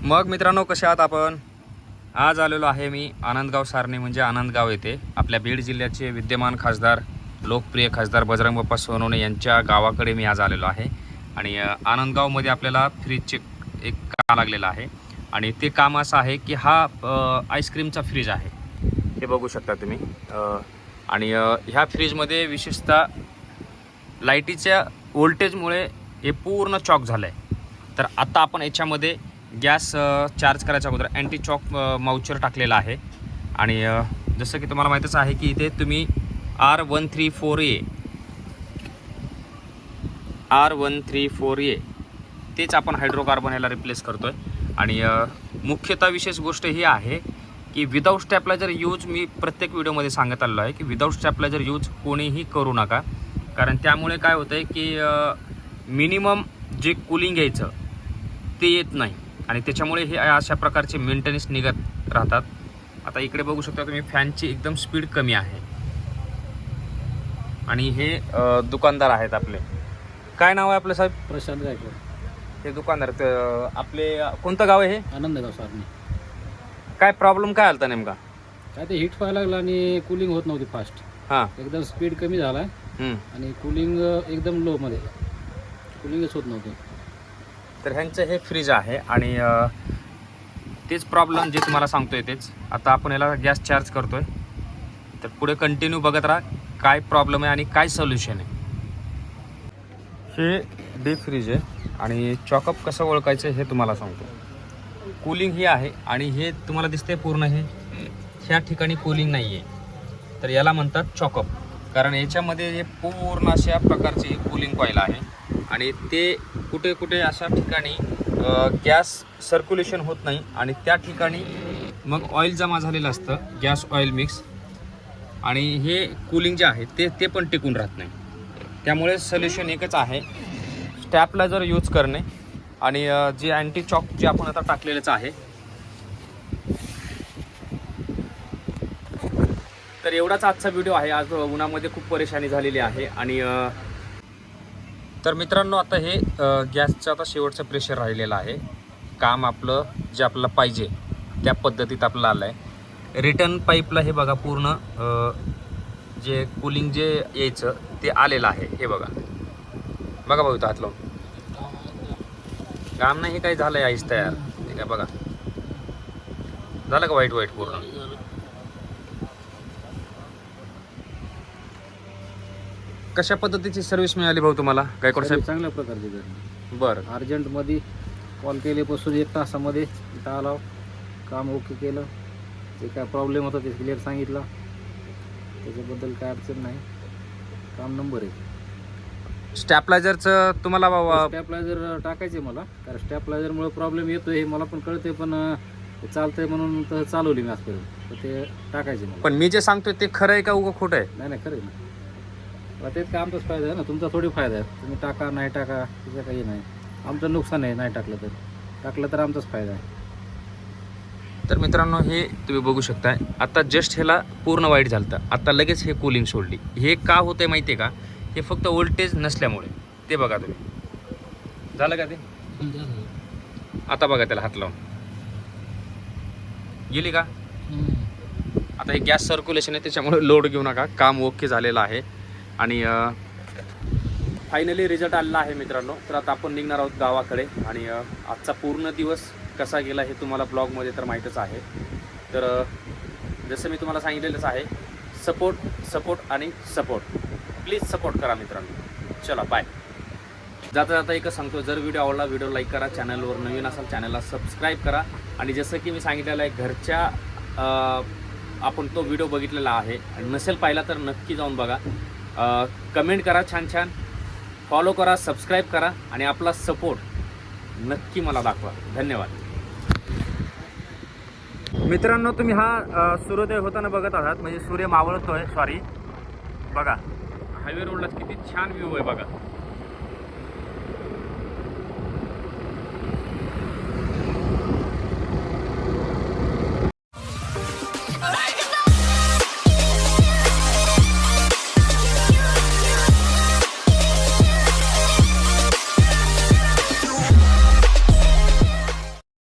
मग मित्रांनो, कसे आहात आपण? आज आलेलो आहे मी आनंदगाव सारणी म्हणजे आनंदगाव येथे आपल्या बीड जिल्ह्याचे विद्यमान खासदार, लोकप्रिय खासदार बजरंग बाप्पा सोनवणे यांच्या गावाकडे मी आज आलेलो आहे. आणि आनंदगावमध्ये आपल्याला फ्रीजचे एक काम लागलेलं आहे. आणि ते काम असं आहे की हा आईस्क्रीमचा फ्रीज आहे, हे बघू शकता तुम्ही. आणि ह्या फ्रीजमध्ये विशेषतः लाईटीच्या व्होल्टेजमुळे हे पूर्ण चॉक झालं आहे. तर आता आपण याच्यामध्ये गॅस चार्ज करायच्या अगोदर अँटी चॉक माउचर टाकलेला आहे. आणि जसं की तुम्हाला माहीतच आहे की इथे तुम्ही R134A तेच आपण हायड्रोकार्बन ह्याला रिप्लेस करतो आहे. आणि मुख्यतः विशेष गोष्ट ही आहे की विदाऊट स्टॅपलायझर यूज मी प्रत्येक व्हिडिओमध्ये सांगत आलेलो आहे की विदाऊट स्टॅपलायझर यूज कोणीही करू नका. कारण त्यामुळे काय होतं आहे की मिनिमम जे कूलिंग यायचं ते येत नाही आणि त्याच्यामुळे हे अशा प्रकारचे मेंटेनन्स निघत राहतात. आता इकडे बघू शकता तुम्ही, फॅनची एकदम स्पीड कमी आहे. आणि हे दुकानदार आहेत आपले. काय नाव आहे आपलं साहेब? प्रशांत गायकवाड. हे दुकानदार आपले कोणतं गाव आहे हे? आनंदगाव सारणी. काय प्रॉब्लेम काय आलता नेमका? काय ते हीट व्हायला लागलं आणि कूलिंग होत नव्हती फास्ट. हां. एकदम स्पीड कमी झाला आणि कूलिंग एकदम लो मध्ये, कूलिंगच होत नव्हतं. तर ह्यांचं हे फ्रीज आहे आणि तेच प्रॉब्लेम जे तुम्हाला सांगतोय तेच. आता आपण याला गॅस चार्ज करतोय, तर पुढे कंटिन्यू बघत राहा काय प्रॉब्लेम आहे आणि काय सोल्युशन आहे. हे डीप फ्रीज आहे आणि चॉकअप कसं ओळखायचं हे तुम्हाला सांगतो. कूलिंग ही आहे आणि हे तुम्हाला दिसते पूर्ण हे ह्या ठिकाणी कूलिंग नाही आहे, तर याला म्हणतात चॉकअप. कारण याच्यामध्ये हे पूर्ण अशा प्रकारचे कूलिंग कॉईल आहे आणि ते कुठे कुठे अशा ठिकाणी गॅस सर्क्युलेशन होत नाही आणि त्या ठिकाणी मग ऑइल जमा झालेलं असतं, गॅस ऑइल मिक्स. आणि हे कूलिंग जे आहे ते पण टिकून राहत नाही. त्यामुळे सोल्युशन एकच आहे, स्टॅपलायझर यूज करणे आणि जे अँटी चॉक जे आपण आता टाकलेलंच आहे. तर एवढाच आजचा व्हिडिओ आहे. आज उन्हामध्ये खूप परेशानी झालेली आहे. आणि तर मित्रांनो, आता हे गॅसचं आता शेवटचं प्रेशर राहिलेलं आहे. काम आपलं जे आपल्याला पाहिजे त्या पद्धतीत आपलं आलं आहे. रिटर्न पाईपला हे बघा पूर्ण जे कूलिंग जे यायचं ते आलेलं आहे. हे बघा बघा भाऊ, इथं हात लावून काम नाही, हे काय झालं आहे आईस तयार. हे काय बघा झालं का व्हाईट व्हाईट पूर्ण. कशा पद्धतीची सर्व्हिस मिळाली भाऊ तुम्हाला गायकवाड साहेब? चांगल्या प्रकारचे घर. बरं. अर्जंटमध्ये कॉल केल्यापासून 1 तासामध्ये इथं आला, काम ओके केलं. जे काय प्रॉब्लेम होता ते क्लिअर सांगितलं, त्याच्याबद्दल काय अडचण नाही. काम नंबर 1. स्टॅपलायझरचं तुम्हाला स्टॅपलायझर टाकायचे मला, कारण स्टॅपलायझरमुळे प्रॉब्लेम येतो हे मला पण कळते, पण चालतंय म्हणून तर चालवली मी आजपर्यंत. तर ते टाकायचे मला. पण मी जे सांगतोय ते खरं आहे का उगं खोटं आहे? नाही नाही, खरं आहे ना. तेच का आमचाच फायदा आहे ना, तुमचा थोडी फायदा आहे. तुम्ही टाका नाही टाका त्याचं काही नाही. आमचं नुकसान आहे नाही टाकलं तर. टाकलं तर आमचाच फायदा आहे. तर मित्रांनो, हे तुम्ही बघू शकता. आता जस्ट ह्याला पूर्ण वाईट झालं, आता लगेच हे कूलिंग सोडली. हे का होतं आहे माहिती आहे का? हे फक्त व्होल्टेज नसल्यामुळे. ते बघा तुम्ही, झालं का ते? आता बघा त्याला हात लावून गेली का? आता हे गॅस सर्क्युलेशन आहे त्याच्यामुळे लोड घेऊ नका. काम ओके झालेलं आहे आणि फायनली रिझल्ट आलेला आहे मित्रांनो. तर आता आपण निघणार आहोत गावाकडे. आणि आजचा पूर्ण दिवस कसा गेला हे तुम्हाला ब्लॉगमध्ये तर माहीतच आहे. तर जसं मी तुम्हाला सांगितलेलंच आहे, सपोर्ट आणि सपोर्ट. प्लीज सपोर्ट करा मित्रांनो. चला बाय. जाता जाता एकच सांगतो, जर व्हिडिओ आवडला व्हिडिओ लाईक करा, चॅनलवर नवीन असाल चॅनलला सबस्क्राईब करा. आणि जसं की मी सांगितलेलं आहे, घरच्या आपण तो व्हिडिओ बघितलेला आहे आणि नसेल पाहिला तर नक्की जाऊन बघा. कमेंट करा छान छान, फॉलो करा, सबस्क्राईब करा आणि आपला सपोर्ट नक्की मला दाखवा. धन्यवाद मित्रांनो. तुम्ही हा सूर्योदय होताना बघत आहात, म्हणजे सूर्य मावळतोय. सॉरी, बघा हायवे रोडला किती छान व्ह्यू आहे बघा.